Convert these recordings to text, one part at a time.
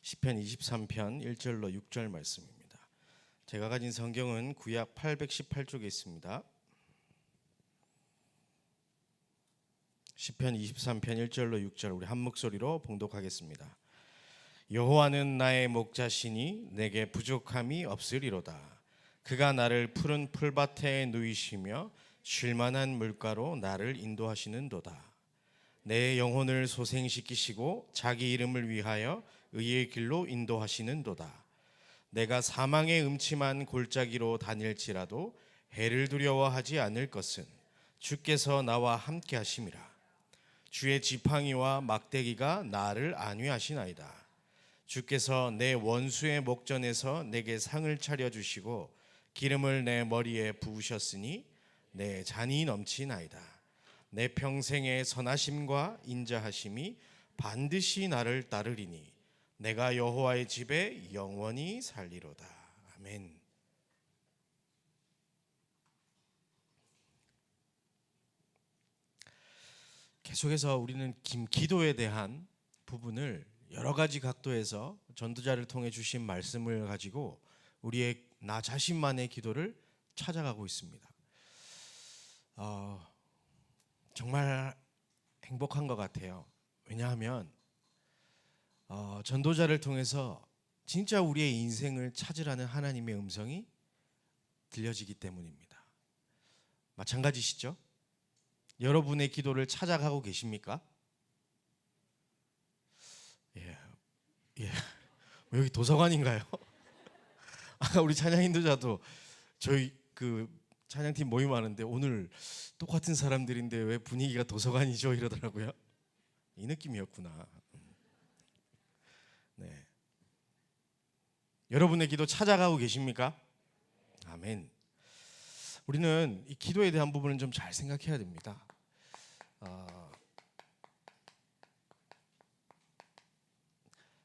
시편 23편 1절로 6절 말씀입니다. 제가 가진 성경은 구약 818쪽에 있습니다. 시편 23편 1절로 6절 우리 한 목소리로 봉독하겠습니다. 여호와는 나의 목자시니 내게 부족함이 없으리로다. 그가 나를 푸른 풀밭에 누이시며 쉴만한 물가로 나를 인도하시는도다. 내 영혼을 소생시키시고 자기 이름을 위하여 의의 길로 인도하시는도다. 내가 사망의 음침한 골짜기로 다닐지라도 해를 두려워하지 않을 것은 주께서 나와 함께 하심이라. 주의 지팡이와 막대기가 나를 안위하시나이다. 주께서 내 원수의 목전에서 내게 상을 차려주시고 기름을 내 머리에 부으셨으니 내 잔이 넘치나이다. 내 평생의 선하심과 인자하심이 반드시 나를 따르리니 내가 여호와의 집에 영원히 살리로다. 아멘. 계속해서 우리는 기도에 대한 부분을 여러 가지 각도에서 전도자를 통해 주신 말씀을 가지고 우리의 나 자신만의 기도를 찾아가고 있습니다. 정말 행복한 것 같아요. 왜냐하면 전도자를 통해서 진짜 우리의 인생을 찾으라는 하나님의 음성이 들려지기 때문입니다. 마찬가지시죠? 여러분의 기도를 찾아가고 계십니까? 예. 여기 도서관인가요? 아까 우리 찬양 인도자도 저희 찬양팀 모임하는데 오늘 똑같은 사람들인데 왜 분위기가 도서관이죠? 이러더라고요. 이 느낌이었구나. 네. 여러분의 기도 찾아가고 계십니까? 아멘. 우리는 이 기도에 대한 부분은 좀 잘 생각해야 됩니다.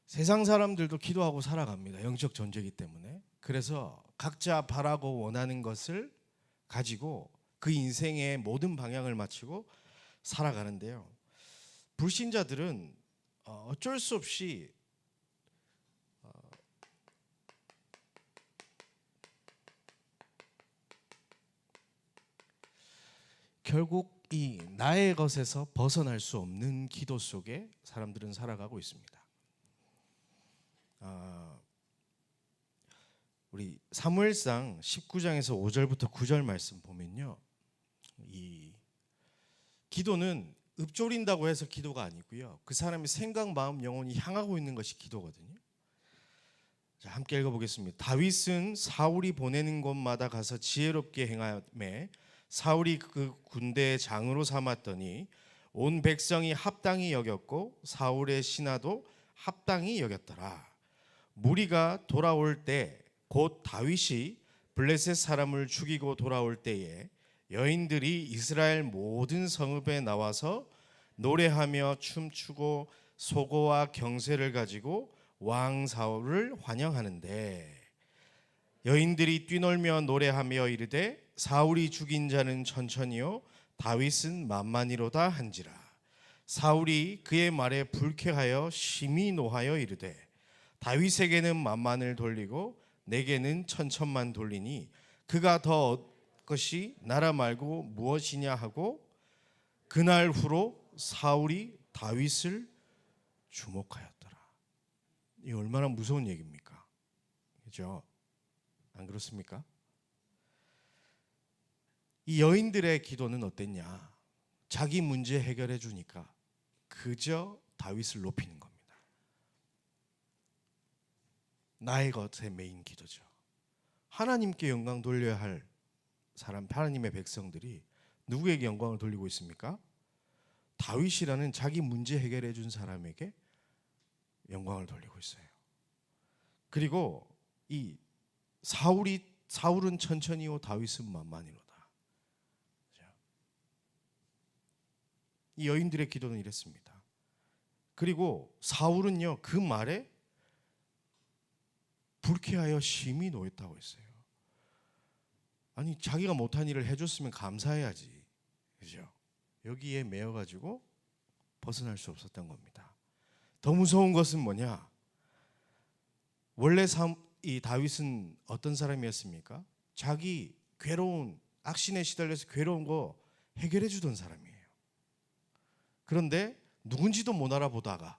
세상 사람들도 기도하고 살아갑니다. 영적 존재이기 때문에. 그래서 각자 바라고 원하는 것을 가지고 그 인생의 모든 방향을 맞추고 살아가는데요. 불신자들은 어쩔 수 없이 결국 이 나의 것에서 벗어날 수 없는 기도 속에 사람들은 살아가고 있습니다. 우리 사무엘상 19장에서 5절부터 9절 말씀 보면요, 이 기도는 읊조린다고 해서 기도가 아니고요, 그 사람의 생각, 마음, 영혼이 향하고 있는 것이 기도거든요. 자, 함께 읽어보겠습니다. 다윗은 사울이 보내는 곳마다 가서 지혜롭게 행하매 사울이 그 군대의 장으로 삼았더니 온 백성이 합당히 여겼고 사울의 신하도 합당히 여겼더라. 무리가 돌아올 때 곧 다윗이 블레셋 사람을 죽이고 돌아올 때에 여인들이 이스라엘 모든 성읍에 나와서 노래하며 춤추고 소고와 경쇠를 가지고 왕 사울을 환영하는데 여인들이 뛰놀며 노래하며 이르되 사울이 죽인 자는 천천히요 다윗은 만만히로다 한지라. 사울이 그의 말에 불쾌하여 심히 노하여 이르되 다윗에게는 만만을 돌리고 내게는 천천만 돌리니 그가 더 것이 나라 말고 무엇이냐 하고 그날 후로 사울이 다윗을 주목하였더라. 이 얼마나 무서운 얘기입니까? 그렇죠? 안 그렇습니까? 이 여인들의 기도는 어땠냐? 자기 문제 해결해 주니까 그저 다윗을 높이는 겁니다. 나의 것의 메인 기도죠. 하나님께 영광 돌려야 할 사람, 하나님의 백성들이 누구에게 영광을 돌리고 있습니까? 다윗이라는 자기 문제 해결해 준 사람에게 영광을 돌리고 있어요. 그리고 이 사울은 천천히요 다윗은 만만히로다. 이 여인들의 기도는 이랬습니다. 그리고 사울은요 그 말에 불쾌하여 심히 노했다고 했어요. 아니 자기가 못한 일을 해줬으면 감사해야지, 그죠? 여기에 매여가지고 벗어날 수 없었던 겁니다. 더 무서운 것은 뭐냐? 원래 이 다윗은 어떤 사람이었습니까? 자기 괴로운 악신에 시달려서 괴로운 거 해결해 주던 사람이에요. 그런데 누군지도 못 알아보다가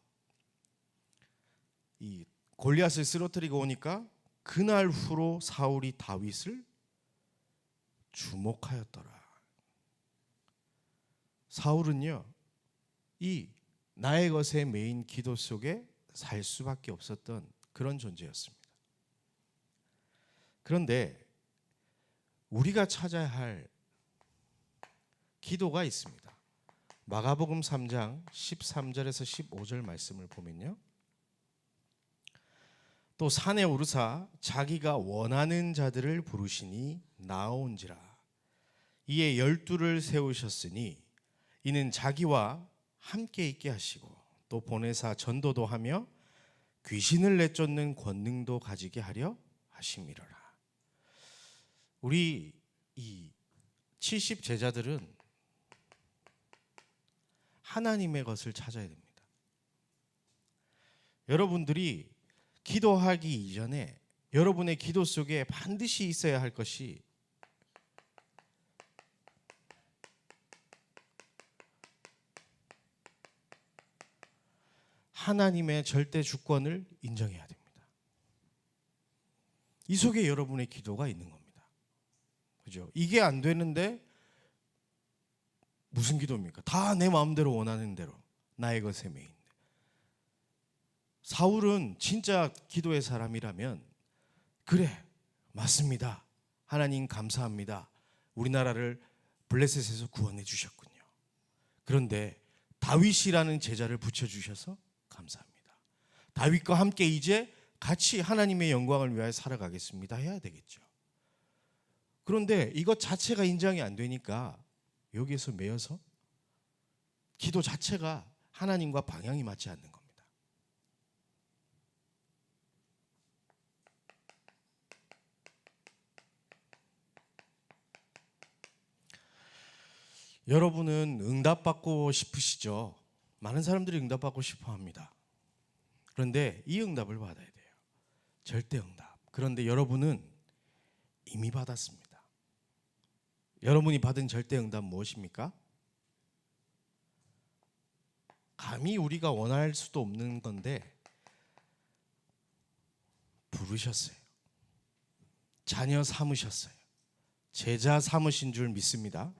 이 골리앗을 쓰러뜨리고 오니까 그날 후로 사울이 다윗을 주목하였더라. 사울은요, 이 나의 것에 매인 기도 속에 살 수밖에 없었던 그런 존재였습니다. 그런데 우리가 찾아야 할 기도가 있습니다. 마가복음 3장 13절에서 15절 말씀을 보면요, 또 산에 오르사 자기가 원하는 자들을 부르시니 나온지라. 이에 12를 세우셨으니 이는 자기와 함께 있게 하시고 또 보내사 전도도 하며 귀신을 내쫓는 권능도 가지게 하려 하심이로라. 우리 이 70 제자들은 하나님의 것을 찾아야 됩니다. 여러분들이 기도하기 이전에 여러분의 기도 속에 반드시 있어야 할 것이 하나님의 절대 주권을 인정해야 됩니다. 이 속에 여러분의 기도가 있는 겁니다. 그죠? 이게 안 되는데 무슨 기도입니까? 다 내 마음대로 원하는 대로 나의 것에 매인. 사울은 진짜 기도의 사람이라면 그래, 맞습니다. 하나님 감사합니다. 우리나라를 블레셋에서 구원해 주셨군요. 그런데 다윗이라는 제자를 붙여주셔서 감사합니다. 다윗과 함께 이제 같이 하나님의 영광을 위하여 살아가겠습니다 해야 되겠죠. 그런데 이것 자체가 인정이 안 되니까 여기에서 매여서 기도 자체가 하나님과 방향이 맞지 않는 겁니다. 여러분은 응답받고 싶으시죠? 많은 사람들이 응답받고 싶어 합니다. 그런데 이 응답을 받아야 돼요. 절대 응답. 그런데 여러분은 이미 받았습니다. 여러분이 받은 절대 응답 무엇입니까? 감히 우리가 원할 수도 없는 건데 부르셨어요. 자녀 삼으셨어요. 제자 삼으신 줄 믿습니다.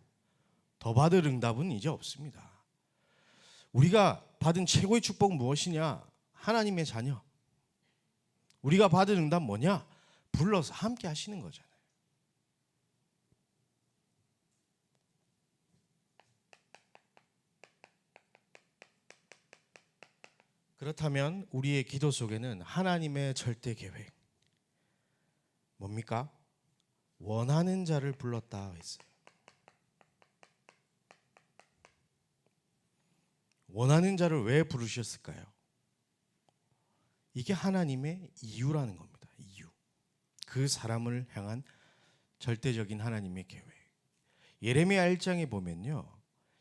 더 받을 응답은 이제 없습니다. 우리가 받은 최고의 축복 무엇이냐? 하나님의 자녀. 우리가 받은 응답 뭐냐? 불러서 함께 하시는 거잖아요. 그렇다면 우리의 기도 속에는 하나님의 절대 계획 뭡니까? 원하는 자를 불렀다 했어요. 원하는 자를 왜 부르셨을까요? 이게 하나님의 이유라는 겁니다. 이유. 그 사람을 향한 절대적인 하나님의 계획. 예레미야 1장에 보면요,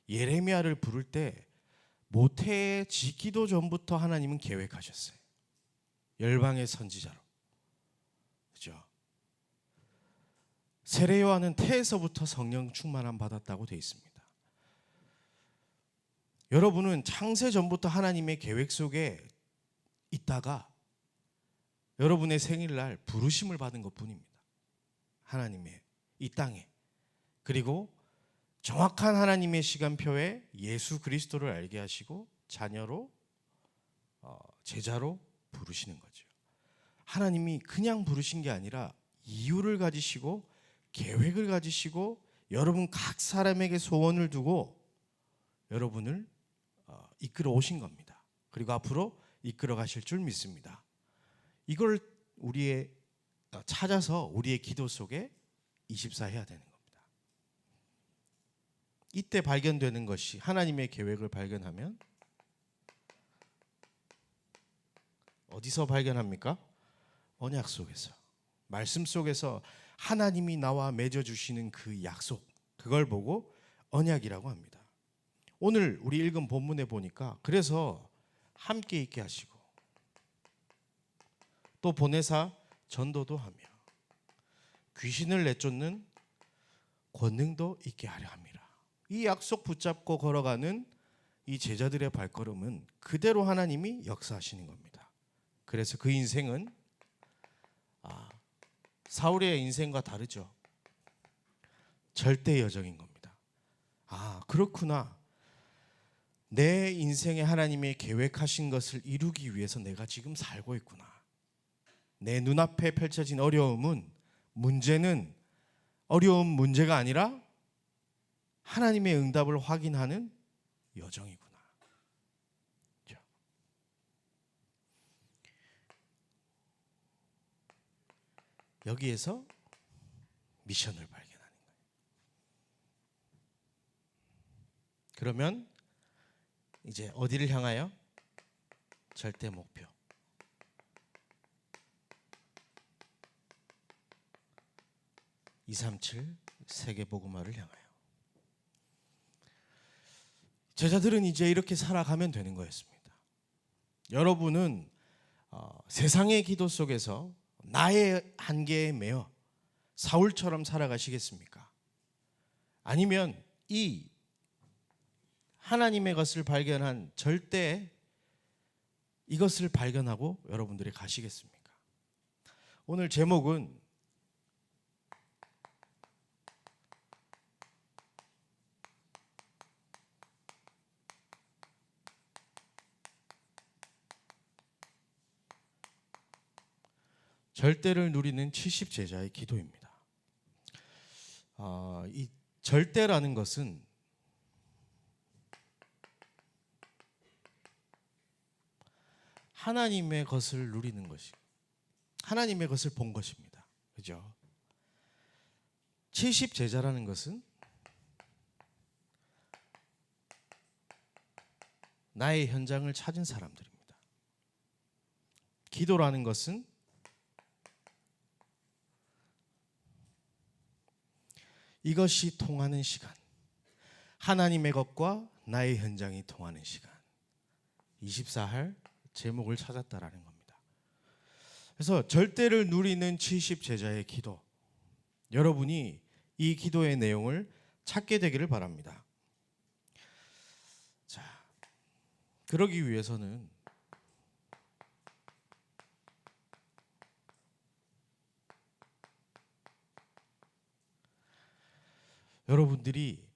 예레미야를 부를 때 모태에 지기도 전부터 하나님은 계획하셨어요. 열방의 선지자로. 그죠? 세례 요한은 태에서부터 성령 충만함 받았다고 되어 있습니다. 여러분은 창세 전부터 하나님의 계획 속에 있다가 여러분의 생일날 부르심을 받은 것뿐입니다. 하나님의 이 땅에. 그리고 정확한 하나님의 시간표에 예수 그리스도를 알게 하시고 자녀로 제자로 부르시는 거죠. 하나님이 그냥 부르신 게 아니라 이유를 가지시고 계획을 가지시고 여러분 각 사람에게 소원을 두고 여러분을 이끌어 오신 겁니다. 그리고 앞으로 이끌어 가실 줄 믿습니다. 이걸 우리의 찾아서 우리의 기도 속에 24 해야 되는 겁니다. 이때 발견되는 것이 하나님의 계획을 발견하면 어디서 발견합니까? 언약 속에서, 말씀 속에서 하나님이 나와 맺어주시는 그 약속, 그걸 보고 언약이라고 합니다. 오늘 우리 읽은 본문에 보니까 그래서 함께 있게 하시고 또 보내사 전도도 하며 귀신을 내쫓는 권능도 있게 하려 함이라. 이 약속 붙잡고 걸어가는 이 제자들의 발걸음은 그대로 하나님이 역사하시는 겁니다. 그래서 그 인생은 사울의 인생과 다르죠. 절대 여정인 겁니다. 그렇구나. 내 인생에 하나님이 계획하신 것을 이루기 위해서 내가 지금 살고 있구나. 내 눈앞에 펼쳐진 문제는 어려운 문제가 아니라 하나님의 응답을 확인하는 여정이구나. 여기에서 미션을 발견하는 거예요. 그러면 이제 어디를 향하여? 절대 목표. 237 세계복음화를 향하여. 제자들은 이제 이렇게 살아가면 되는 거였습니다. 여러분은 세상의 기도 속에서 나의 한계에 매여 사울처럼 살아가시겠습니까? 아니면 이 하나님의 것을 발견한 절대 이것을 발견하고 여러분들이 가시겠습니까? 오늘 제목은 절대를 누리는 70제자의 기도입니다. 이 절대라는 것은 하나님의 것을 누리는 것이, 하나님의 것을 본 것입니다. 그죠? 70제자라는 것은 나의 현장을 찾은 사람들입니다. 기도라는 것은 이것이 통하는 시간, 하나님의 것과 나의 현장이 통하는 시간, 24할 제목을 찾았다라는 겁니다. 그래서 절대를 누리는 70제자의 기도, 여러분이 이 기도의 내용을 찾게 되기를 바랍니다. 자, 그러기 위해서는 여러분들이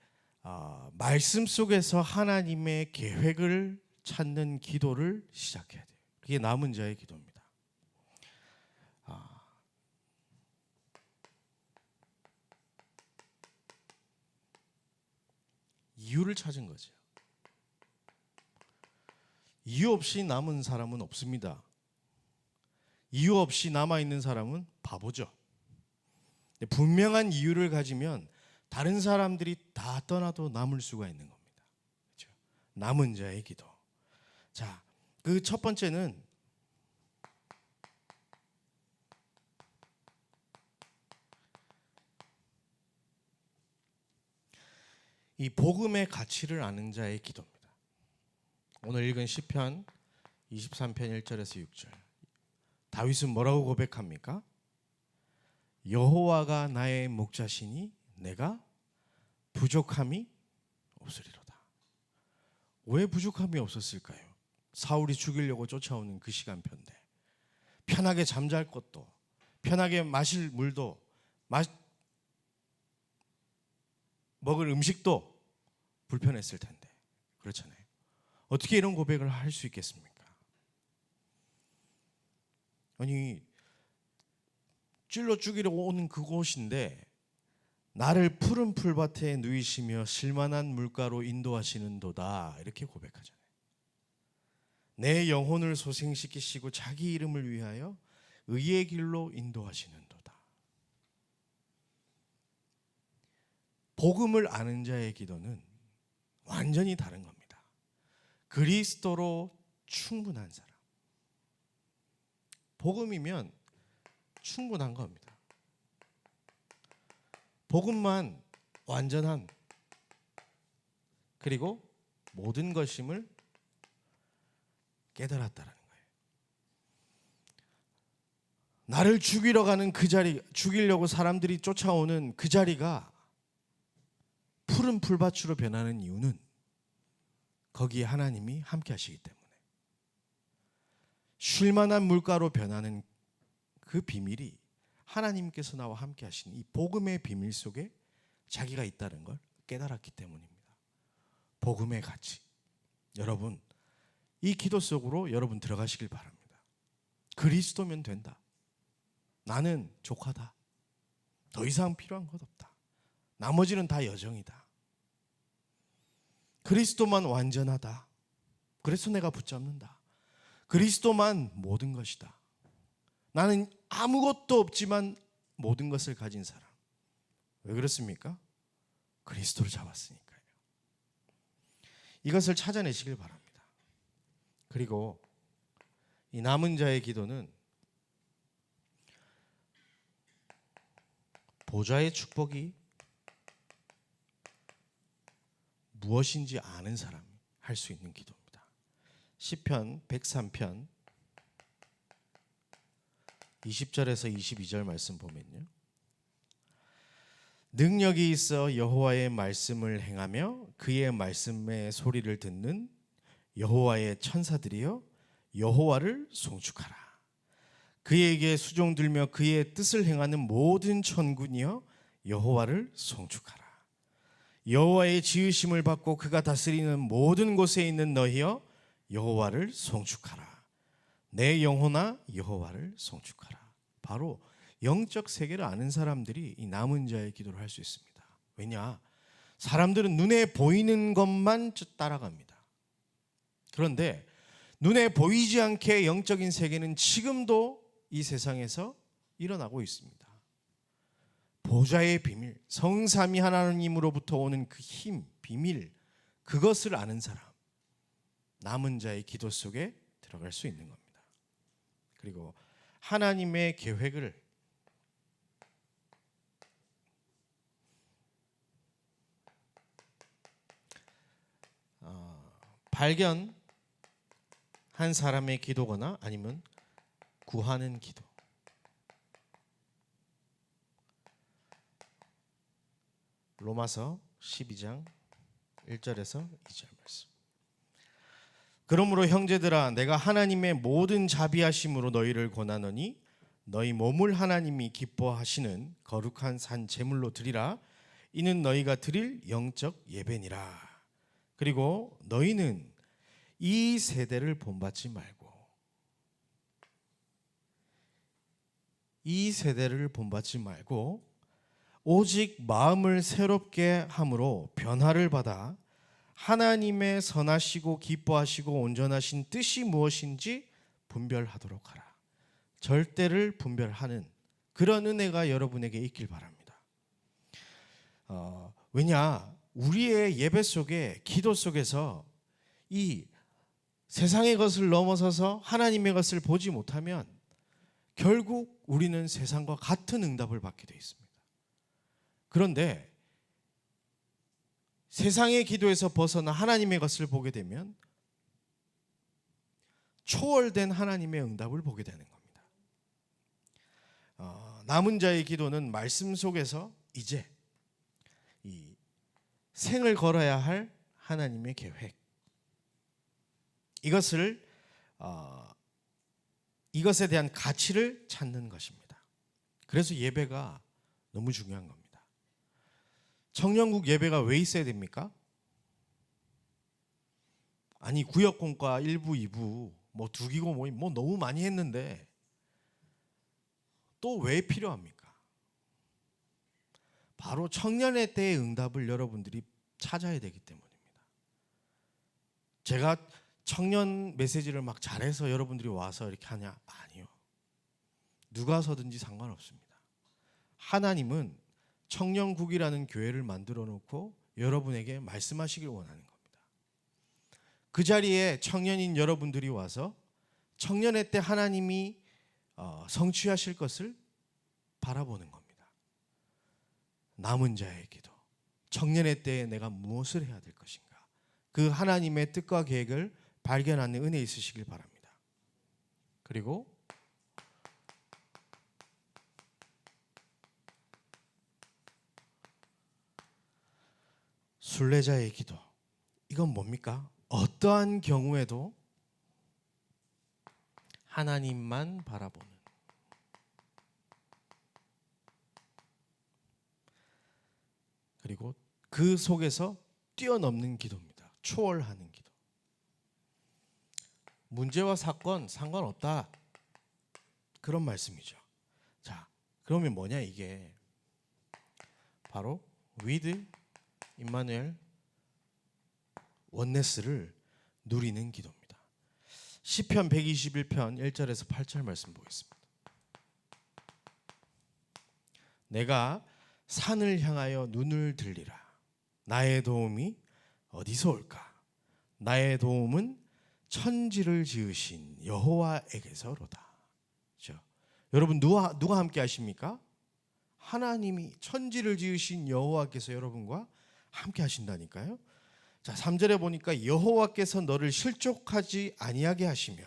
말씀 속에서 하나님의 계획을 찾는 기도를 시작해야 돼요. 그게 남은 자의 기도입니다. 이유를 찾은 거죠. 이유 없이 남은 사람은 없습니다. 이유 없이 남아있는 사람은 바보죠. 분명한 이유를 가지면 다른 사람들이 다 떠나도 남을 수가 있는 겁니다. 그렇죠? 남은 자의 기도. 자, 그 첫 번째는 이 복음의 가치를 아는 자의 기도입니다. 오늘 읽은 시편 23편 1절에서 6절. 다윗은 뭐라고 고백합니까? 여호와가 나의 목자시니 내가 부족함이 없으리로다. 왜 부족함이 없었을까요? 사울이 죽이려고 쫓아오는 그 시간표인데 편하게 잠잘 것도, 편하게 마실 물도, 먹을 음식도 불편했을 텐데, 그렇잖아요. 어떻게 이런 고백을 할 수 있겠습니까? 아니, 찔러 죽이려고 오는 그곳인데 나를 푸른 풀밭에 누이시며 실만한 물가로 인도하시는도다, 이렇게 고백하잖아요. 내 영혼을 소생시키시고 자기 이름을 위하여 의의 길로 인도하시는도다. 복음을 아는 자의 기도는 완전히 다른 겁니다. 그리스도로 충분한 사람. 복음이면 충분한 겁니다. 복음만 완전한, 그리고 모든 것임을 깨달았다라는 거예요. 나를 죽이러 가는 그 자리, 죽이려고 사람들이 쫓아오는 그 자리가 푸른 풀밭으로 변하는 이유는 거기에 하나님이 함께 하시기 때문에, 쉴만한 물가로 변하는 그 비밀이 하나님께서 나와 함께 하시는 이 복음의 비밀 속에 자기가 있다는 걸 깨달았기 때문입니다. 복음의 가치. 여러분, 이 기도 속으로 여러분 들어가시길 바랍니다. 그리스도면 된다. 나는 족하다. 더 이상 필요한 것 없다. 나머지는 다 여정이다. 그리스도만 완전하다. 그래서 내가 붙잡는다. 그리스도만 모든 것이다. 나는 아무것도 없지만 모든 것을 가진 사람. 왜 그렇습니까? 그리스도를 잡았으니까요. 이것을 찾아내시길 바랍니다. 그리고 이 남은 자의 기도는 보좌의 축복이 무엇인지 아는 사람이 할 수 있는 기도입니다. 시편 103편 20절에서 22절 말씀 보면요, 능력이 있어 여호와의 말씀을 행하며 그의 말씀의 소리를 듣는 여호와의 천사들이여 여호와를 송축하라. 그에게 수종 들며 그의 뜻을 행하는 모든 천군이여 여호와를 송축하라. 여호와의 지으심을 받고 그가 다스리는 모든 곳에 있는 너희여 여호와를 송축하라. 내 영혼아 여호와를 송축하라. 바로 영적 세계를 아는 사람들이 이 남은 자의 기도를 할 수 있습니다. 왜냐? 사람들은 눈에 보이는 것만 따라갑니다. 그런데 눈에 보이지 않게 영적인 세계는 지금도 이 세상에서 일어나고 있습니다. 보좌의 비밀, 성삼위 하나님으로부터 오는 그 힘, 비밀, 그것을 아는 사람, 남은 자의 기도 속에 들어갈 수 있는 겁니다. 그리고 하나님의 계획을 발견한 사람의 기도거나 아니면 구하는 기도. 로마서 12장 1절에서 2절 말씀. 그러므로 형제들아, 내가 하나님의 모든 자비하심으로 너희를 권하노니 너희 몸을 하나님이 기뻐하시는 거룩한 산 제물로 드리라. 이는 너희가 드릴 영적 예배니라. 그리고 너희는 이 세대를 본받지 말고, 이 세대를 본받지 말고 오직 마음을 새롭게 함으로 변화를 받아 하나님의 선하시고 기뻐하시고 온전하신 뜻이 무엇인지 분별하도록 하라. 절대를 분별하는 그런 은혜가 여러분에게 있길 바랍니다. 왜냐? 우리의 예배 속에, 기도 속에서 이 세상의 것을 넘어서서 하나님의 것을 보지 못하면 결국 우리는 세상과 같은 응답을 받게 되어 있습니다. 그런데 세상의 기도에서 벗어나 하나님의 것을 보게 되면 초월된 하나님의 응답을 보게 되는 겁니다. 남은 자의 기도는 말씀 속에서 이제 이 생을 걸어야 할 하나님의 계획, 이것에 대한 가치를 찾는 것입니다. 그래서 예배가 너무 중요한 겁니다. 청년국 예배가 왜 있어야 됩니까? 아니, 구역공과 1부, 2부 뭐 두기고 뭐 너무 많이 했는데 또 왜 필요합니까? 바로 청년의 때의 응답을 여러분들이 찾아야 되기 때문입니다. 제가 청년 메시지를 막 잘해서 여러분들이 와서 이렇게 하냐? 아니요. 누가 서든지 상관없습니다. 하나님은 청년국이라는 교회를 만들어 놓고 여러분에게 말씀하시길 원하는 겁니다. 그 자리에 청년인 여러분들이 와서 청년의 때 하나님이 성취하실 것을 바라보는 겁니다. 남은 자의 기도, 청년의 때에 내가 무엇을 해야 될 것인가, 그 하나님의 뜻과 계획을 발견하는 은혜 있으시길 바랍니다. 그리고 순례자의 기도. 이건 뭡니까? 어떠한 경우에도 하나님만 바라보는, 그리고 그 속에서 뛰어넘는 기도입니다. 초월하는 기도. 문제와 사건 상관없다, 그런 말씀이죠. 자, 그러면 뭐냐 이게? 바로 with 임마누엘 원네스를 누리는 기도입니다. 시편 121편 1절에서 8절 말씀 보겠습니다. 내가 산을 향하여 눈을 들리라. 나의 도움이 어디서 올까? 나의 도움은 천지를 지으신 여호와에게서로다. 그렇죠? 여러분 누가 함께 하십니까? 하나님이, 천지를 지으신 여호와께서 여러분과 함께 하신다니까요. 자, 3절에 보니까 여호와께서 너를 실족하지 아니하게 하시며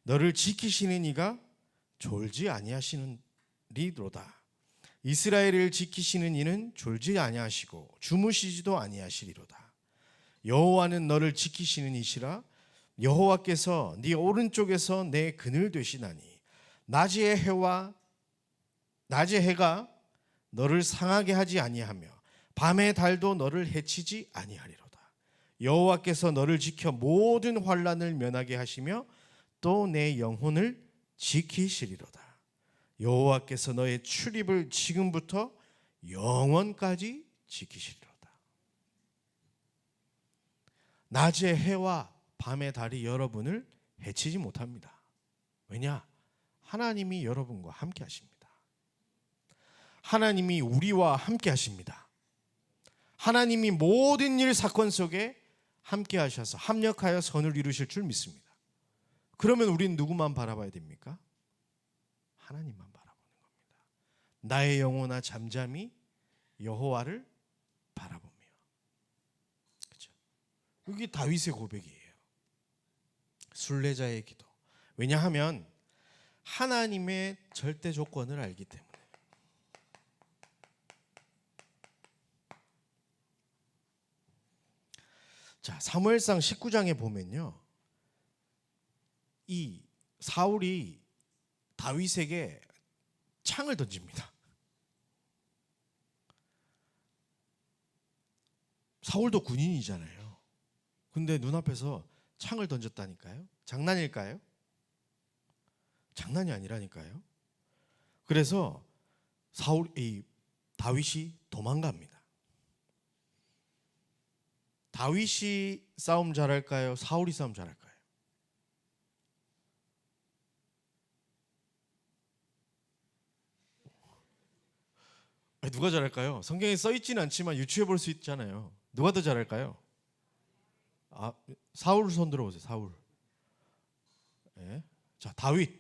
너를 지키시는 이가 졸지 아니하시리로다. 이스라엘을 지키시는 이는 졸지 아니하시고 주무시지도 아니하시리로다. 여호와는 너를 지키시는 이시라. 여호와께서 네 오른쪽에서 내 그늘 되시나니 낮의 해가 너를 상하게 하지 아니하며 밤의 달도 너를 해치지 아니하리로다. 여호와께서 너를 지켜 모든 환난을 면하게 하시며 또 내 영혼을 지키시리로다. 여호와께서 너의 출입을 지금부터 영원까지 지키시리로다. 낮의 해와 밤의 달이 여러분을 해치지 못합니다. 왜냐? 하나님이 여러분과 함께 하십니다. 하나님이 우리와 함께 하십니다. 하나님이 모든 일 사건 속에 함께 하셔서 합력하여 선을 이루실 줄 믿습니다. 그러면 우리는 누구만 바라봐야 됩니까? 하나님만 바라보는 겁니다. 나의 영혼아 잠잠히 여호와를 바라보며. 그렇죠? 이게 다윗의 고백이에요. 순례자의 기도. 왜냐하면 하나님의 절대 조건을 알기 때문에. 자, 사무엘상 19장에 보면요, 이 사울이 다윗에게 창을 던집니다. 사울도 군인이잖아요. 근데 눈앞에서 창을 던졌다니까요. 장난일까요? 장난이 아니라니까요. 그래서 다윗이 도망갑니다. 다윗이 싸움 잘할까요? 사울이 싸움 잘할까요? 누가 잘할까요? 성경에 써 있지는 않지만 유추해 볼 수 있잖아요. 누가 더 잘할까요? 사울 손 들어보세요. 사울. 예. 자, 다윗.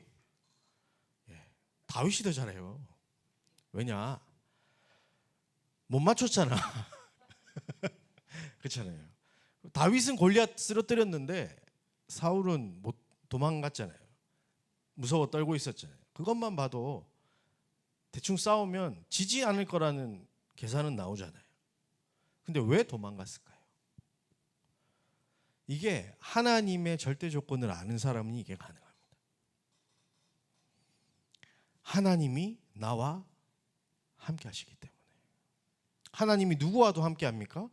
예. 다윗이 더 잘해요. 왜냐? 못 맞췄잖아. 그렇잖아요. 다윗은 골리앗 쓰러뜨렸는데 사울은 못 도망갔잖아요. 무서워 떨고 있었잖아요. 그것만 봐도 대충 싸우면 지지 않을 거라는 계산은 나오잖아요. 근데 왜 도망갔을까요? 이게 하나님의 절대 조건을 아는 사람이 이게 가능합니다. 하나님이 나와 함께 하시기 때문에. 하나님이 누구와도 함께 합니까?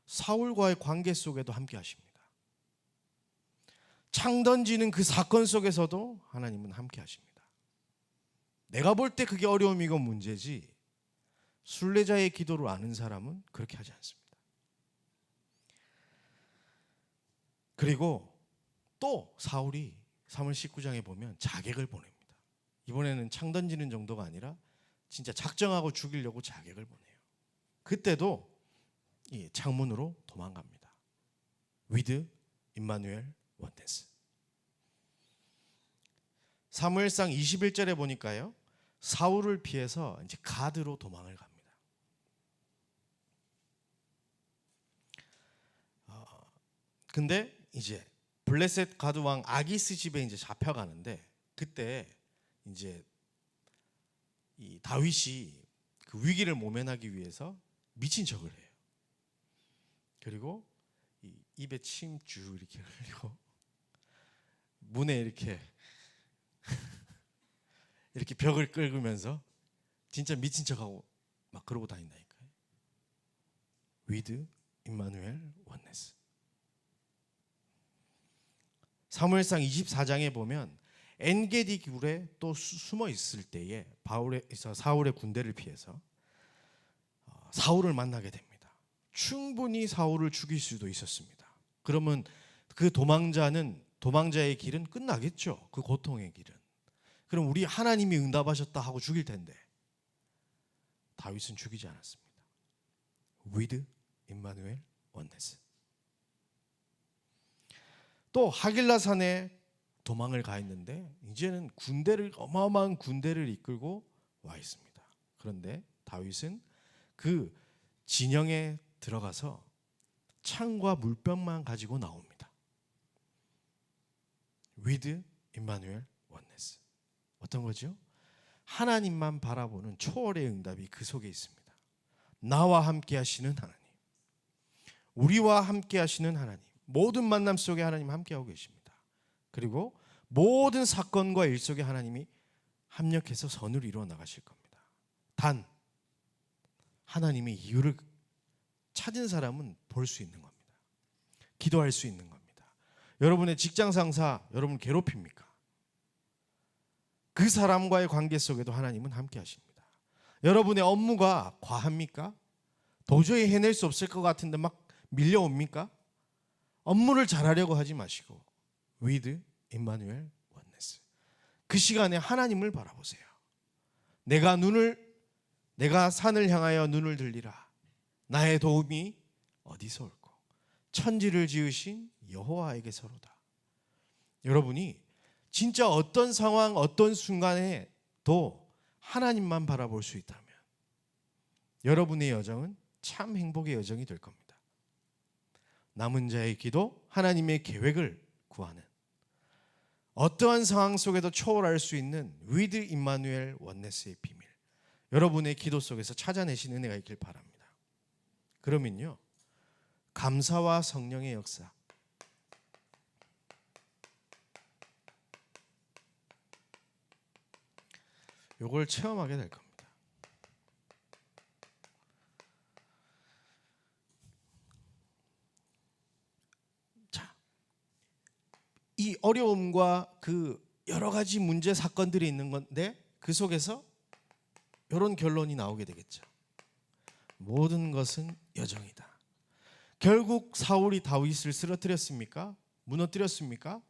사울과의 관계 속에도 함께 하십니다. 창 던지는 그 사건 속에서도 하나님은 함께 하십니다. 내가 볼 때 그게 어려움이고 문제지, 순례자의 기도를 아는 사람은 그렇게 하지 않습니다. 그리고 또 사울이 사무엘 19장에 보면 자객을 보냅니다. 이번에는 창 던지는 정도가 아니라 진짜 작정하고 죽이려고 자객을 보내요. 그때도 이 창문으로 도망갑니다. with 임마누엘 원네스. 사무엘상 21절에 보니까요, 사울을 피해서 이제 가드로 도망을 갑니다. 근데 이제 블레셋 가드 왕 아기스 집에 이제 잡혀가는데, 그때 이제 이 다윗이 그 위기를 모면하기 위해서 미친 척을 해요. 그리고 이 입에 침 쭉 이렇게 흘리고 문에 이렇게 이렇게 벽을 긁으면서 진짜 미친 척하고 막 그러고 다닌다니까요. With 임마누엘 원네스. 사무엘상 24장에 보면 엔게디 굴에 또 숨어 있을 때에 사울의 군대를 피해서 사울을 만나게 됩니다. 충분히 사울을 죽일 수도 있었습니다. 그러면 그 도망자의 길은 끝나겠죠. 그 고통의 길은. 그럼 우리 하나님이 응답하셨다 하고 죽일 텐데 다윗은 죽이지 않았습니다. With 임마누엘 원네스. 또 하길라산에 도망을 가했는데 이제는 어마어마한 군대를 이끌고 와 있습니다. 그런데 다윗은 그 진영에 들어가서 창과 물병만 가지고 나옵니다. With 임마누엘 원네스. 어떤 거죠? 하나님만 바라보는 초월의 응답이 그 속에 있습니다. 나와 함께 하시는 하나님, 우리와 함께 하시는 하나님, 모든 만남 속에 하나님 함께하고 계십니다. 그리고 모든 사건과 일 속에 하나님이 합력해서 선을 이루어 나가실 겁니다. 단 하나님의 이유를 찾은 사람은 볼 수 있는 겁니다. 기도할 수 있는 겁니다. 여러분의 직장 상사 여러분 괴롭힙니까? 그 사람과의 관계 속에도 하나님은 함께 하십니다. 여러분의 업무가 과합니까? 도저히 해낼 수 없을 것 같은데 막 밀려옵니까? 업무를 잘하려고 하지 마시고 With 임마누엘 원네스. 그 시간에 하나님을 바라보세요. 내가 산을 향하여 눈을 들리라. 나의 도움이 어디서 올꼬? 천지를 지으신 여호와에게서로다. 여러분이 진짜 어떤 상황, 어떤 순간에도 하나님만 바라볼 수 있다면 여러분의 여정은 참 행복의 여정이 될 겁니다. 남은 자의 기도, 하나님의 계획을 구하는 어떠한 상황 속에도 초월할 수 있는 With 임마누엘 원네스의 비밀, 여러분의 기도 속에서 찾아내신 은혜가 있길 바랍니다. 그러면요, 감사와 성령의 역사, 요걸 체험하게 될 겁니다. 자, 이 어려움과 그 여러 가지 문제 사건들이 있는 건데 그 속에서 이런 결론이 나오게 되겠죠. 모든 것은 여정이다. 결국 사울이 다윗을 쓰러뜨렸습니까? 무너뜨렸습니까?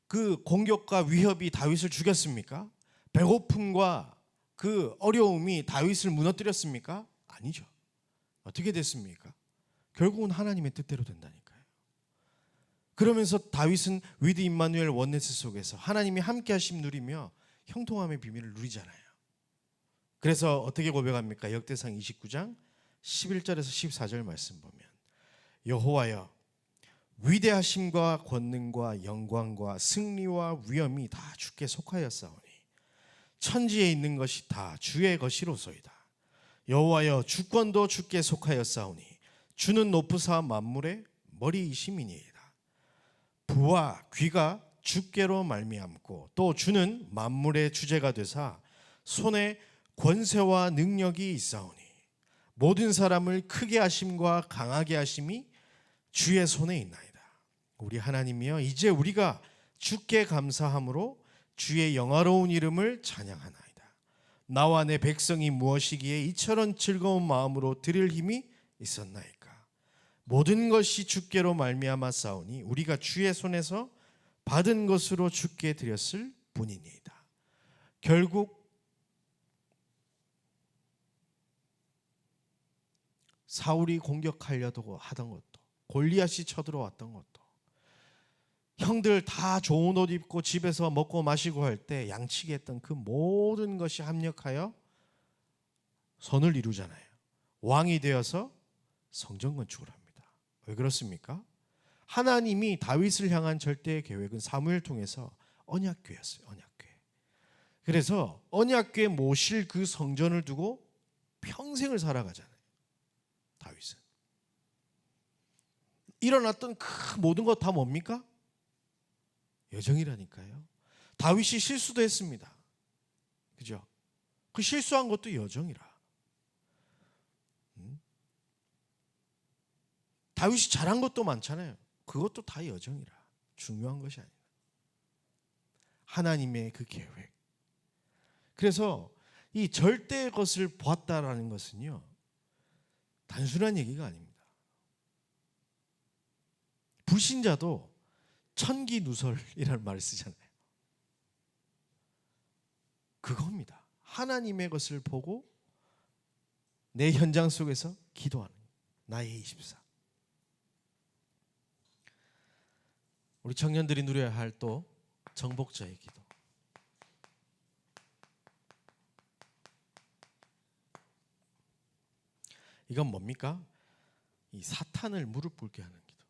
그 공격과 위협이 다윗을 죽였습니까? 배고픔과 그 어려움이 다윗을 무너뜨렸습니까? 아니죠. 어떻게 됐습니까? 결국은 하나님의 뜻대로 된다니까요. 그러면서 다윗은 With 임마누엘 원네스 속에서 하나님이 함께 하심 누리며 형통함의 비밀을 누리잖아요. 그래서 어떻게 고백합니까? 역대상 29장 11절에서 14절 말씀 보면 여호와여, 위대하심과 권능과 영광과 승리와 위엄이 다 주께 속하였사오니 천지에 있는 것이 다 주의 것이로소이다. 여호와여, 주권도 주께 속하였사오니 주는 높으사 만물의 머리이심이니이다. 부와 귀가 주께로 말미암고 또 주는 만물의 주제가 되사 손에 권세와 능력이 있사오니 모든 사람을 크게 하심과 강하게 하심이 주의 손에 있나이다. 우리 하나님이여, 이제 우리가 주께 감사함으로 주의 영화로운 이름을 찬양하나이다. 나와 내 백성이 무엇이기에 이처럼 즐거운 마음으로 드릴 힘이 있었나이까. 모든 것이 주께로 말미암아 싸우니 우리가 주의 손에서 받은 것으로 주께 드렸을 뿐이니이다. 결국 사울이 공격하려고 하던 것도, 골리앗이 쳐들어왔던 것도, 형들 다 좋은 옷 입고 집에서 먹고 마시고 할 때 양치기 했던 그 모든 것이 합력하여 선을 이루잖아요. 왕이 되어서 성전 건축을 합니다. 왜 그렇습니까? 하나님이 다윗을 향한 절대의 계획은 사무엘 통해서 언약궤였어요. 언약궤. 그래서 언약궤 모실 그 성전을 두고 평생을 살아가잖아요. 다윗은. 일어났던 그 모든 것 다 뭡니까? 여정이라니까요. 다윗이 실수도 했습니다. 그죠? 그 실수한 것도 여정이라. 다윗이 잘한 것도 많잖아요. 그것도 다 여정이라. 중요한 것이 아니다. 하나님의 그 계획. 그래서 이 절대의 것을 보았다라는 것은요, 단순한 얘기가 아닙니다. 불신자도 천기누설이라는 말을 쓰잖아요. 그겁니다. 하나님의 것을 보고 내 현장 속에서 기도하는 나의 24. 우리 청년들이 누려야 할 또 정복자의 기도. 이건 뭡니까? 이 사탄을 무릎 꿇게 하는 기도.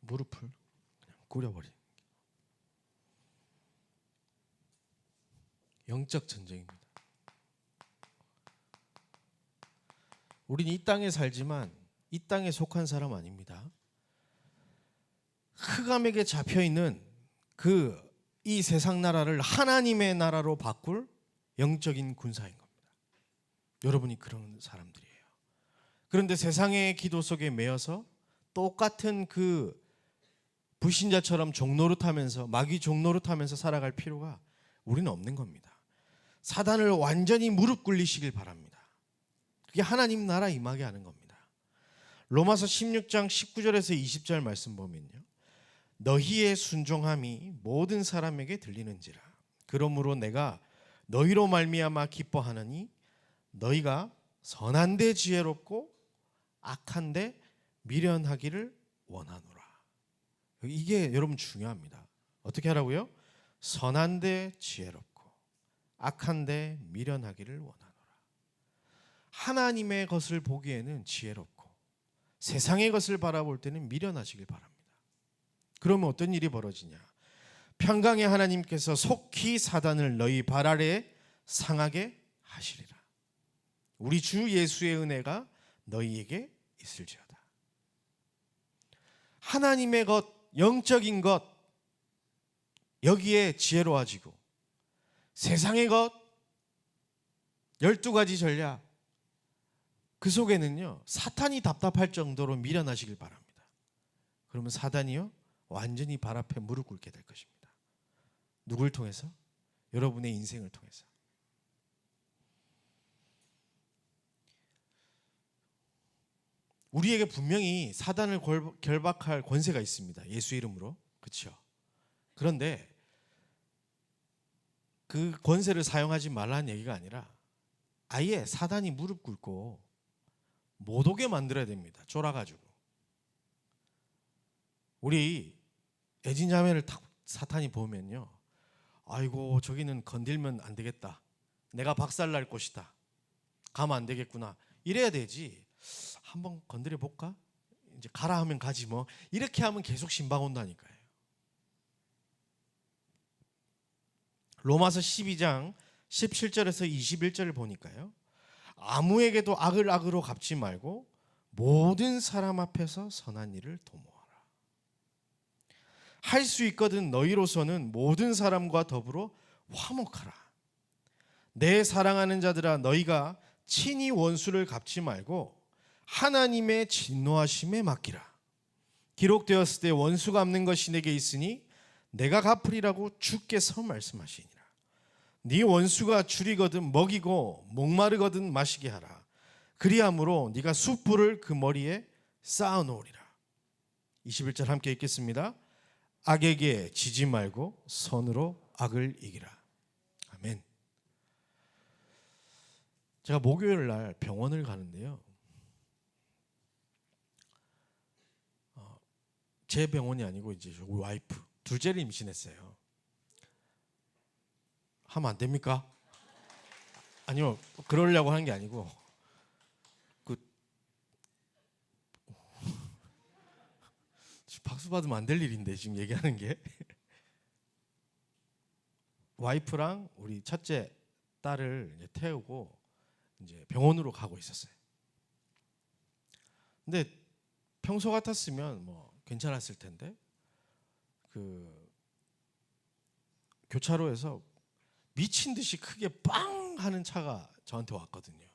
무릎을 그냥 꿇어버리는 기도. 영적 전쟁입니다. 우리는 이 땅에 살지만 이 땅에 속한 사람 아닙니다. 흑암에게 잡혀있는 이 세상 나라를 하나님의 나라로 바꿀 영적인 군사인 겁니다. 여러분이 그런 사람들이에요. 그런데 세상의 기도 속에 매여서 똑같은 그 불신자처럼 종노릇하면서 마귀 종노릇하면서 살아갈 필요가 우리는 없는 겁니다. 사단을 완전히 무릎 꿇리시길 바랍니다. 그게 하나님 나라 임하게 하는 겁니다. 로마서 16장 19절에서 20절 말씀 보면요, 너희의 순종함이 모든 사람에게 들리는지라. 그러므로 내가 너희로 말미암아 기뻐하느니 너희가 선한데 지혜롭고 악한데 미련하기를 원하노라. 이게 여러분 중요합니다. 어떻게 하라고요? 선한데 지혜롭고 악한데 미련하기를 원하노라. 하나님의 것을 보기에는 지혜롭고 세상의 것을 바라볼 때는 미련하시길 바랍니다. 그러면 어떤 일이 벌어지냐? 평강의 하나님께서 속히 사단을 너희 발 아래에 상하게 하시리라. 우리 주 예수의 은혜가 너희에게 있을지어다. 하나님의 것, 영적인 것, 여기에 지혜로워지고 세상의 것, 12가지 전략, 그 속에는요 사탄이 답답할 정도로 미련하시길 바랍니다. 그러면 사단이요 완전히 발 앞에 무릎 꿇게 될 것입니다. 누굴 통해서? 여러분의 인생을 통해서. 우리에게 분명히 사단을 결박할 권세가 있습니다. 예수 이름으로. 그렇죠? 그런데 그 권세를 사용하지 말라는 얘기가 아니라 아예 사단이 무릎 꿇고 못 오게 만들어야 됩니다. 쫄아가지고. 우리 애진자매를 딱 사탄이 보면요, 아이고 저기는 건들면 안 되겠다, 내가 박살날 곳이다, 가면 안 되겠구나, 이래야 되지. 한번 건드려 볼까? 이제 가라 하면 가지 뭐. 이렇게 하면 계속 신방 온다니까요. 로마서 12장 17절에서 21절을 보니까요, 아무에게도 악을 악으로 갚지 말고 모든 사람 앞에서 선한 일을 도모하라. 할 수 있거든 너희로서는 모든 사람과 더불어 화목하라. 내 사랑하는 자들아, 너희가 친히 원수를 갚지 말고 하나님의 진노하심에 맡기라. 기록되었을 때 원수 갚는 것이 내게 있으니 내가 갚으리라고 주께서 말씀하시니라. 네 원수가 줄이거든 먹이고 목마르거든 마시게 하라. 그리함으로 네가 숯불을 그 머리에 쌓아놓으리라. 21절 함께 읽겠습니다. 악에게 지지 말고 선으로 악을 이기라. 아멘. 제가 목요일 날 병원을 가는데요, 제 병원이 아니고 이제 우리 와이프 둘째를 임신했어요. 하면 안 됩니까? 아니요, 그러려고 하는 게 아니고 박수 받으면 안 될 일인데 지금 얘기하는 게. 와이프랑 우리 첫째 딸을 이제 태우고 이제 병원으로 가고 있었어요. 근데 평소 같았으면 뭐 괜찮았을 텐데 그 교차로에서 미친 듯이 크게 빵 하는 차가 저한테 왔거든요.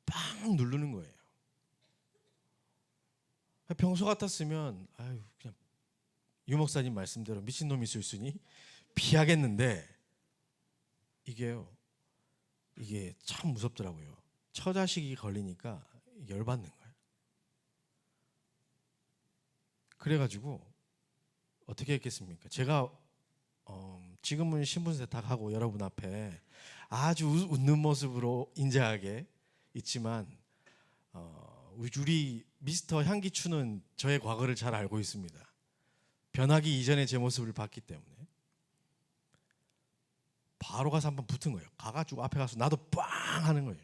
빵 누르는 거예요. 평소 같았으면 아유 그냥 유 목사님 말씀대로 미친놈이 있을 수니 피하겠는데 이게 참 무섭더라고요. 처자식이 걸리니까 열받는 거예요. 그래가지고 어떻게 했겠습니까? 제가 지금은 신분 세탁하고 여러분 앞에 아주 웃는 모습으로 인자하게 있지만 우리 미스터 향기추는 저의 과거를 잘 알고 있습니다. 변하기 이전에 제 모습을 봤기 때문에 바로 가서 한번 붙은 거예요. 가가지고 앞에 가서 나도 빵 하는 거예요.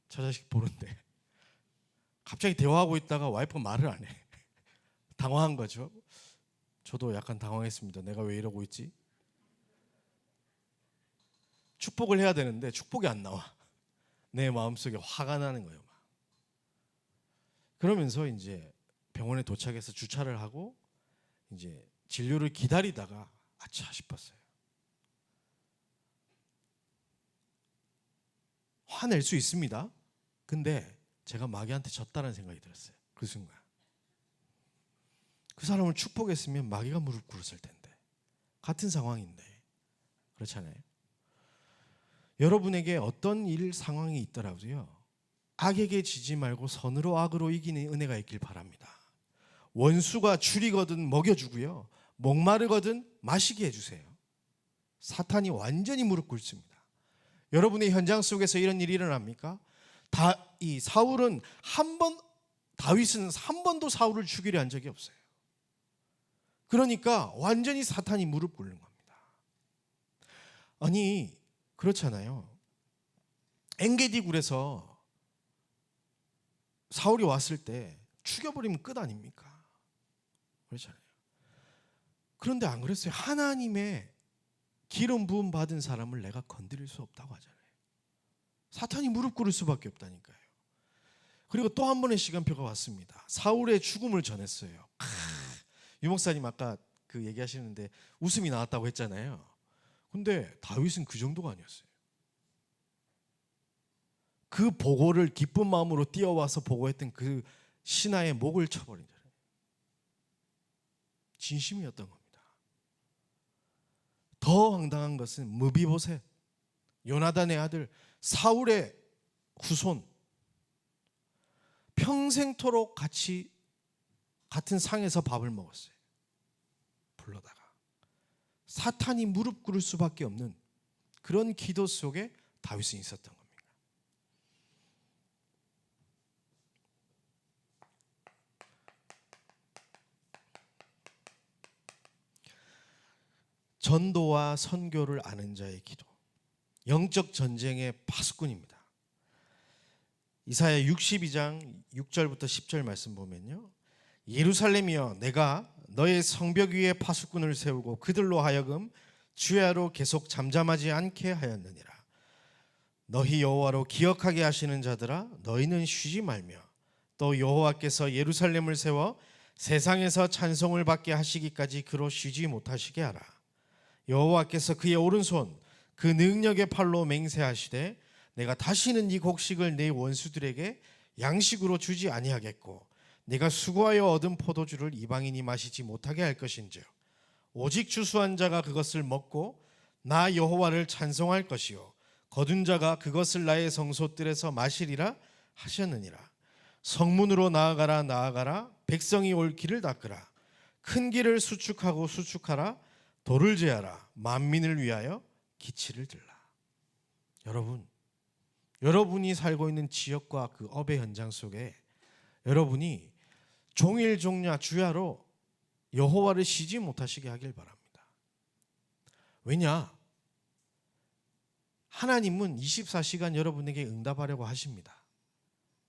저 자식 보는데 갑자기 대화하고 있다가 와이프가 말을 안 해. 당황한 거죠. 저도 약간 당황했습니다. 내가 왜 이러고 있지? 축복을 해야 되는데 축복이 안 나와. 내 마음속에 화가 나는 거예요. 그러면서 이제 병원에 도착해서 주차를 하고 이제 진료를 기다리다가 아차 싶었어요. 화낼 수 있습니다. 근데 제가 마귀한테 졌다는 생각이 들었어요. 그 순간. 그 사람을 축복했으면 마귀가 무릎 꿇었을 텐데. 같은 상황인데. 그렇잖아요. 여러분에게 어떤 일 상황이 있더라도요. 악에게 지지 말고 선으로 악으로 이기는 은혜가 있길 바랍니다. 원수가 줄이거든 먹여주고요. 목마르거든 마시게 해주세요. 사탄이 완전히 무릎 꿇습니다. 여러분의 현장 속에서 이런 일이 일어납니까? 다윗은 한 번도 사울을 죽이려 한 적이 없어요. 그러니까 완전히 사탄이 무릎 꿇는 겁니다. 아니 그렇잖아요. 엔게디 굴에서 사울이 왔을 때 죽여버리면 끝 아닙니까? 그렇잖아요. 그런데 안 그랬어요. 하나님의 기름 부음 받은 사람을 내가 건드릴 수 없다고 하잖아요. 사탄이 무릎 꿇을 수밖에 없다니까요. 그리고 또 한 번의 시간표가 왔습니다. 사울의 죽음을 전했어요. 유 목사님 아까 그 얘기하시는데 웃음이 나왔다고 했잖아요. 근데 다윗은 그 정도가 아니었어요. 그 보고를 기쁜 마음으로 뛰어와서 보고했던 그 신하의 목을 쳐버린 거예요. 진심이었던 겁니다. 더 황당한 것은 무비보셋, 요나단의 아들 사울의 후손, 평생토록 같은 상에서 밥을 먹었어요. 불러다가 사탄이 무릎 꿇을 수밖에 없는 그런 기도 속에 다윗은 있었던 겁니다. 전도와 선교를 아는 자의 기도, 영적 전쟁의 파수꾼입니다. 이사야 62장 6절부터 10절 말씀 보면요, 예루살렘이여 내가 너의 성벽 위에 파수꾼을 세우고 그들로 하여금 주야로 계속 잠잠하지 않게 하였느니라. 너희 여호와로 기억하게 하시는 자들아 너희는 쉬지 말며 또 여호와께서 예루살렘을 세워 세상에서 찬송을 받게 하시기까지 그로 쉬지 못하시게 하라. 여호와께서 그의 오른손 그 능력의 팔로 맹세하시되 내가 다시는 이 곡식을 내 원수들에게 양식으로 주지 아니하겠고 내가 수고하여 얻은 포도주를 이방인이 마시지 못하게 할 것인즉 오직 추수한 자가 그것을 먹고 나 여호와를 찬송할 것이요 거둔 자가 그것을 나의 성소뜰에서 마시리라 하셨느니라. 성문으로 나아가라 백성이 올 길을 닦으라. 큰 길을 수축하고 수축하라. 돌을 제하라. 만민을 위하여 기치를 들라. 여러분이 살고 있는 지역과 그 업의 현장 속에 여러분이 종일 종야 주야로 여호와를 쉬지 못하시게 하길 바랍니다. 왜냐? 하나님은 24시간 여러분에게 응답하려고 하십니다.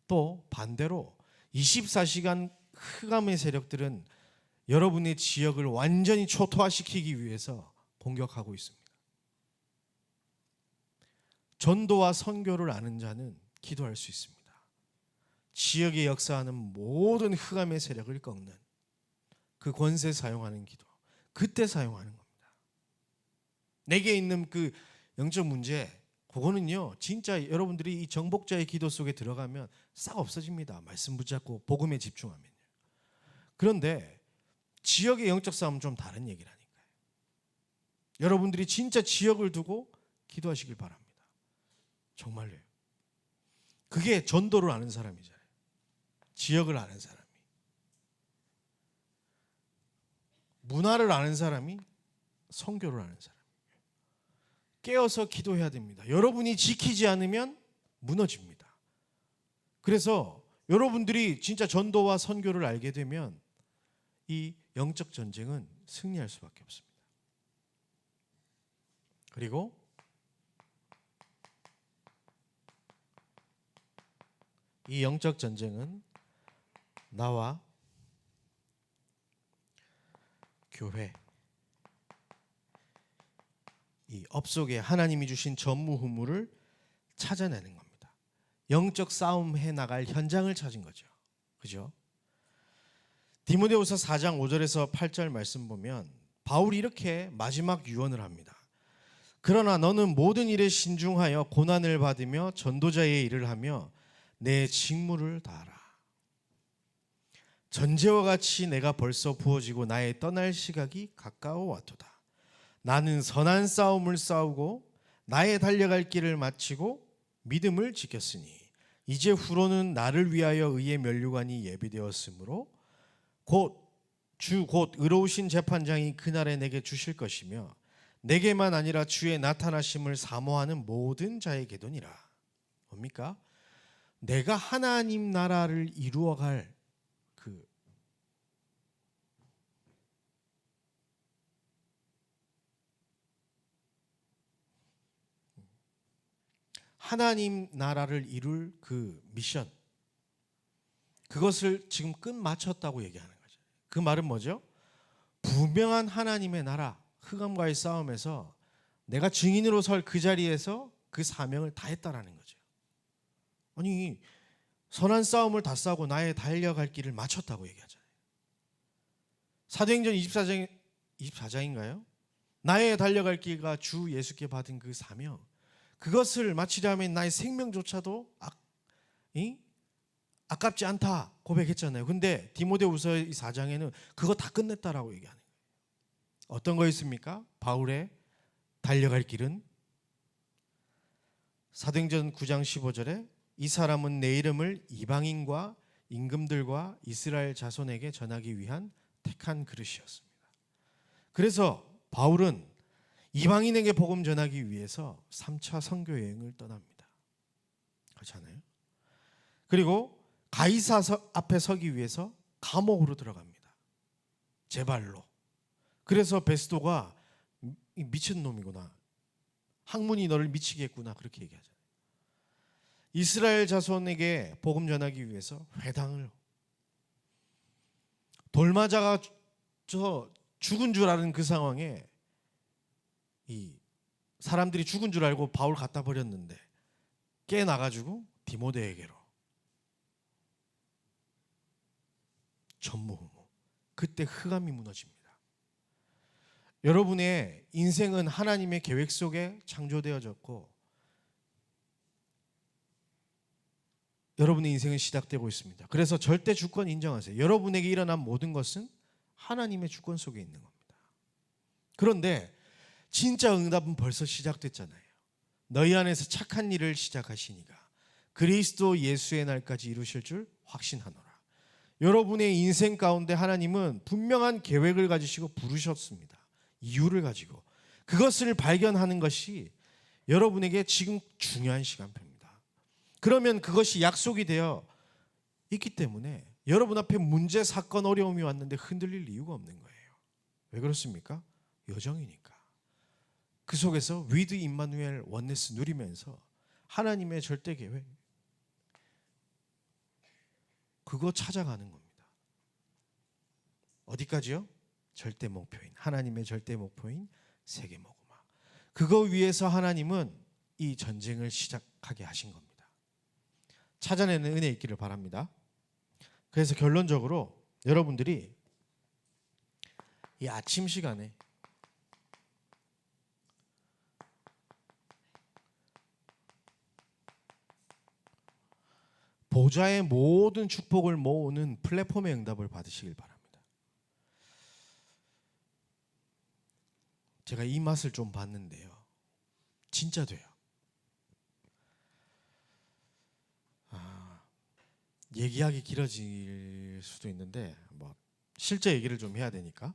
또 반대로 24시간 흑암의 세력들은 여러분의 지역을 완전히 초토화시키기 위해서 공격하고 있습니다. 전도와 선교를 아는 자는 기도할 수 있습니다. 지역에 역사하는 모든 흑암의 세력을 꺾는 그 권세 사용하는 기도, 그때 사용하는 겁니다. 내게 있는 그 영적 문제, 그거는요 진짜 여러분들이 이 정복자의 기도 속에 들어가면 싹 없어집니다. 말씀 붙잡고 복음에 집중하면요. 그런데 지역의 영적 싸움은 좀 다른 얘기라니까요. 여러분들이 진짜 지역을 두고 기도하시길 바랍니다. 정말로요. 그게 전도를 아는 사람이잖아요. 지역을 아는 사람이. 문화를 아는 사람이 선교를 아는 사람. 깨어서 기도해야 됩니다. 여러분이 지키지 않으면 무너집니다. 그래서 여러분들이 진짜 전도와 선교를 알게 되면 이 영적 전쟁은 승리할 수밖에 없습니다. 그리고 이 영적 전쟁은 나와 교회, 이 업속에 하나님이 주신 전무후무를 찾아내는 겁니다. 영적 싸움 해 나갈 현장을 찾은 거죠. 그죠? 디모데후서 4장 5절에서 8절 말씀 보면 바울이 이렇게 마지막 유언을 합니다. 그러나 너는 모든 일에 신중하여 고난을 받으며 전도자의 일을 하며 내 직무를 다하라. 전제와 같이 내가 벌써 부어지고 나의 떠날 시각이 가까워 왔도다. 나는 선한 싸움을 싸우고 나의 달려갈 길을 마치고 믿음을 지켰으니 이제 후로는 나를 위하여 의의 면류관이 예비되었으므로 곧 의로우신 재판장이 그날에 내게 주실 것이며 내게만 아니라 주의 나타나심을 사모하는 모든 자에게도니라. 뭡니까? 내가 하나님 나라를 이루어갈 그 하나님 나라를 이룰 그 미션, 그것을 지금 끝마쳤다고 얘기하는 거죠. 그 말은 뭐죠? 분명한 하나님의 나라, 흑암과의 싸움에서 내가 증인으로 설 그 자리에서 그 사명을 다했다라는 거죠. 아니, 선한 싸움을 다 싸우고 나의 달려갈 길을 마쳤다고 얘기하잖아요. 사도행전 24장인가요? 나의 달려갈 길과 주 예수께 받은 그 사명, 그것을 마치려면 나의 생명조차도 아깝지 않다 고백했잖아요. 근데 디모데후서 4장에는 그거 다 끝냈다라고 얘기하는 거예요. 어떤 거였습니까? 바울의 달려갈 길은 사도행전 9장 15절에 이 사람은 내 이름을 이방인과 임금들과 이스라엘 자손에게 전하기 위한 택한 그릇이었습니다. 그래서 바울은 이방인에게 복음 전하기 위해서 3차 선교 여행을 떠납니다. 그렇잖아요. 그리고 가이사 앞에 서기 위해서 감옥으로 들어갑니다. 제 발로. 그래서 베스도가 미친놈이구나, 학문이 너를 미치게 했구나, 그렇게 얘기하잖아요. 이스라엘 자손에게 복음 전하기 위해서 회당을, 돌맞아가 죽은 줄 아는 그 상황에 이 사람들이 죽은 줄 알고 바울 갖다 버렸는데 깨나가지고 디모데에게로 전무후무. 그때 흑암이 무너집니다. 여러분의 인생은 하나님의 계획 속에 창조되어졌고 여러분의 인생은 시작되고 있습니다. 그래서 절대 주권 인정하세요. 여러분에게 일어난 모든 것은 하나님의 주권 속에 있는 겁니다. 그런데 진짜 응답은 벌써 시작됐잖아요. 너희 안에서 착한 일을 시작하시니가 그리스도 예수의 날까지 이루실 줄 확신하노라. 여러분의 인생 가운데 하나님은 분명한 계획을 가지시고 부르셨습니다. 이유를 가지고. 그것을 발견하는 것이 여러분에게 지금 중요한 시간표입니다. 그러면 그것이 약속이 되어 있기 때문에 여러분 앞에 문제, 사건, 어려움이 왔는데 흔들릴 이유가 없는 거예요. 왜 그렇습니까? 여정이니까. 그 속에서 위드 임마누엘 원네스 누리면서 하나님의 절대 계획, 그거 찾아가는 겁니다. 어디까지요? 절대 목표인, 하나님의 절대 목표인 세계 복음화. 그거 위해서 하나님은 이 전쟁을 시작하게 하신 겁니다. 찾아내는 은혜 있기를 바랍니다. 그래서 결론적으로 여러분들이 이 아침 시간에 보좌의 모든 축복을 모으는 플랫폼의 응답을 받으시길 바랍니다. 제가 이 맛을 좀 봤는데요. 진짜 돼요. 얘기하기 길어질 수도 있는데 뭐 실제 얘기를 좀 해야 되니까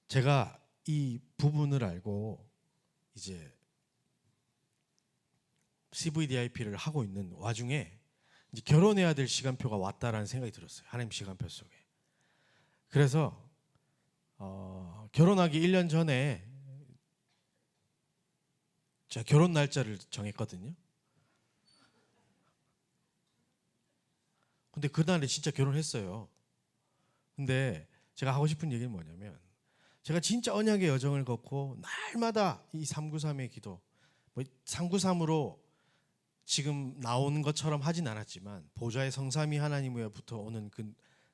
제가 이 부분을 알고 이제 CVDIP를 하고 있는 와중에 이제 결혼해야 될 시간표가 왔다라는 생각이 들었어요. 하나님 시간표 속에. 그래서 결혼하기 1년 전에 제가 결혼 날짜를 정했거든요. 근데 그날에 진짜 결혼했어요. 근데 제가 하고 싶은 얘기는 뭐냐면 제가 진짜 언약의 여정을 걷고 날마다 이 393의 기도, 뭐 393으로 지금 나오는 것처럼 하진 않았지만 보좌의 성삼위 하나님으로부터 오는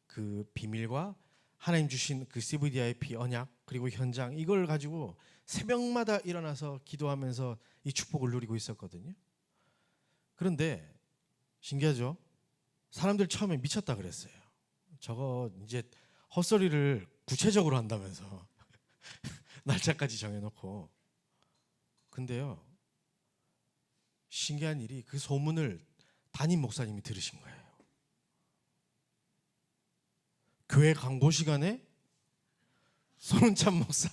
그 비밀과 하나님 주신 그 CVDIP 언약 그리고 현장 이걸 가지고 새벽마다 일어나서 기도하면서 이 축복을 누리고 있었거든요. 그런데 신기하죠? 사람들 처음에 미쳤다 그랬어요. 저거 이제 헛소리를 구체적으로 한다면서 날짜까지 정해놓고. 근데요, 신기한 일이 그 소문을 담임 목사님이 들으신 거예요. 교회 광고 시간에 손은찬 목사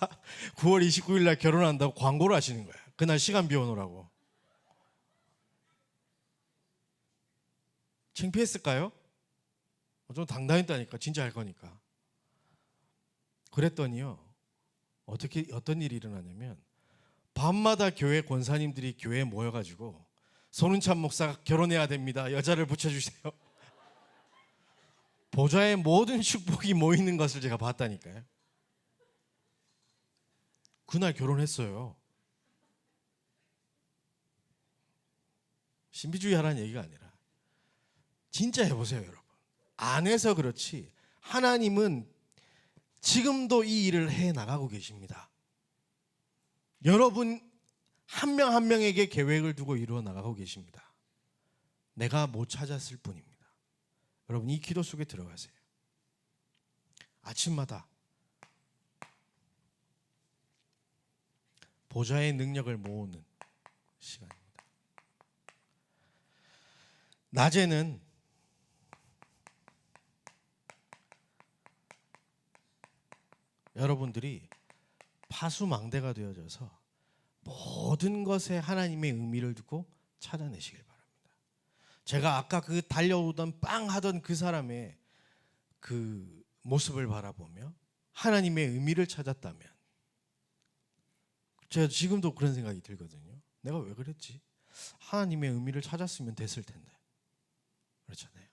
9월 29일 날 결혼한다고 광고를 하시는 거예요. 그날 시간 비워놓으라고. 창피했을까요? 좀 당당했다니까. 진짜 할 거니까. 그랬더니요, 어떤 일이 일어나냐면 밤마다 교회 권사님들이 교회에 모여가지고 손은찬 목사가 결혼해야 됩니다. 여자를 붙여주세요. 보좌의 모든 축복이 모이는 것을 제가 봤다니까요. 그날 결혼했어요. 신비주의 하라는 얘기가 아니라 진짜 해보세요, 여러분. 안 해서 그렇지 하나님은 지금도 이 일을 해나가고 계십니다. 여러분 한 명 한 명에게 계획을 두고 이루어 나가고 계십니다. 내가 못 찾았을 뿐입니다. 여러분 이 기도 속에 들어가세요. 아침마다 보좌의 능력을 모으는 시간입니다. 낮에는 여러분들이 파수망대가 되어져서 모든 것에 하나님의 의미를 두고 찾아내시길 바랍니다. 제가 아까 그 달려오던 빵 하던 그 사람의 그 모습을 바라보며 하나님의 의미를 찾았다면 제가 지금도 그런 생각이 들거든요. 내가 왜 그랬지? 하나님의 의미를 찾았으면 됐을 텐데. 그렇잖아요.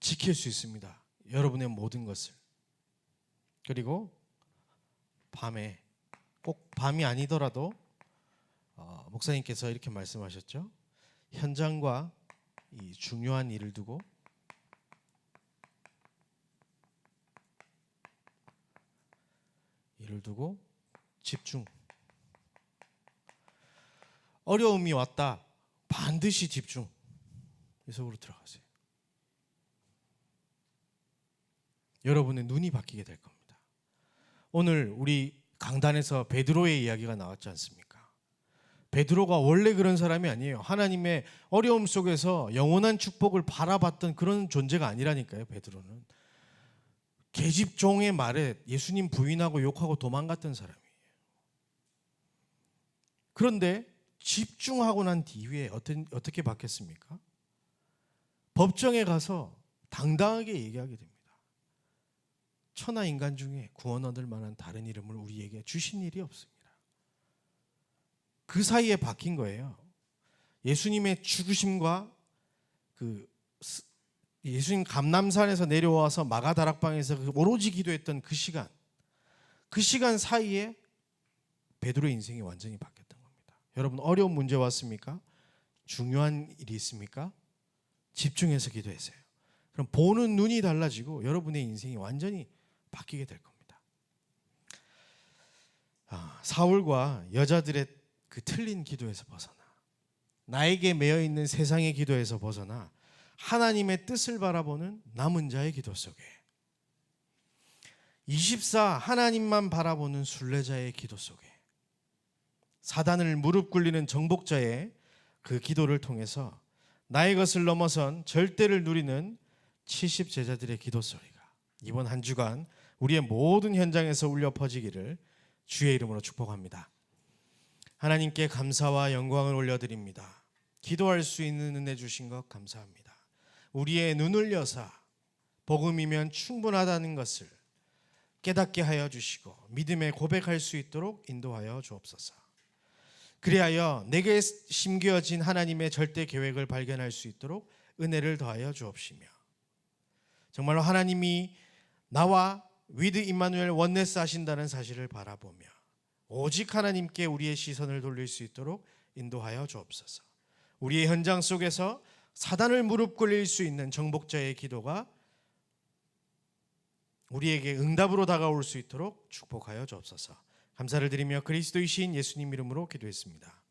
지킬 수 있습니다. 여러분의 모든 것을. 그리고 밤에 꼭 밤이 아니더라도 목사님께서 이렇게 말씀하셨죠. 현장과 이 중요한 일을 두고 집중. 어려움이 왔다. 반드시 집중. 이 속으로 들어가세요. 여러분의 눈이 바뀌게 될 겁니다. 오늘 우리 강단에서 베드로의 이야기가 나왔지 않습니까? 베드로가 원래 그런 사람이 아니에요. 하나님의 어려움 속에서 영원한 축복을 바라봤던 그런 존재가 아니라니까요. 베드로는 계집종의 말에 예수님 부인하고 욕하고 도망갔던 사람이에요. 그런데 집중하고 난 뒤에 어떻게 바뀌었습니까? 법정에 가서 당당하게 얘기하게 됩니다. 천하 인간 중에 구원 얻을 만한 다른 이름을 우리에게 주신 일이 없습니다. 그 사이에 바뀐 거예요. 예수님의 죽으심과 예수님 감람산에서 내려와서 마가다락방에서 오로지 기도했던 그 시간 사이에 베드로의 인생이 완전히 바뀌었던 겁니다. 여러분, 어려운 문제 왔습니까? 중요한 일이 있습니까? 집중해서 기도하세요. 그럼 보는 눈이 달라지고 여러분의 인생이 완전히 바뀌게 될 겁니다. 사울과 여자들의 그 틀린 기도에서 벗어나, 나에게 매여 있는 세상의 기도에서 벗어나 하나님의 뜻을 바라보는 남은 자의 기도 속에, 24 하나님만 바라보는 순례자의 기도 속에, 사단을 무릎 꿇리는 정복자의 그 기도를 통해서 나의 것을 넘어선 절대를 누리는 70 제자들의 기도 소리가 이번 한 주간 우리의 모든 현장에서 울려 퍼지기를 주의 이름으로 축복합니다. 하나님께 감사와 영광을 올려드립니다. 기도할 수 있는 은혜 주신 것 감사합니다. 우리의 눈을 여사 복음이면 충분하다는 것을 깨닫게 하여 주시고 믿음에 고백할 수 있도록 인도하여 주옵소서. 그리하여 내게 심겨진 하나님의 절대 계획을 발견할 수 있도록 은혜를 더하여 주옵시며, 정말로 하나님이 나와 위드 임마누엘 원네스 하신다는 사실을 바라보며 오직 하나님께 우리의 시선을 돌릴 수 있도록 인도하여 주옵소서. 우리의 현장 속에서 사단을 무릎 꿇릴 수 있는 정복자의 기도가 우리에게 응답으로 다가올 수 있도록 축복하여 주옵소서. 감사를 드리며 그리스도이신 예수님 이름으로 기도했습니다.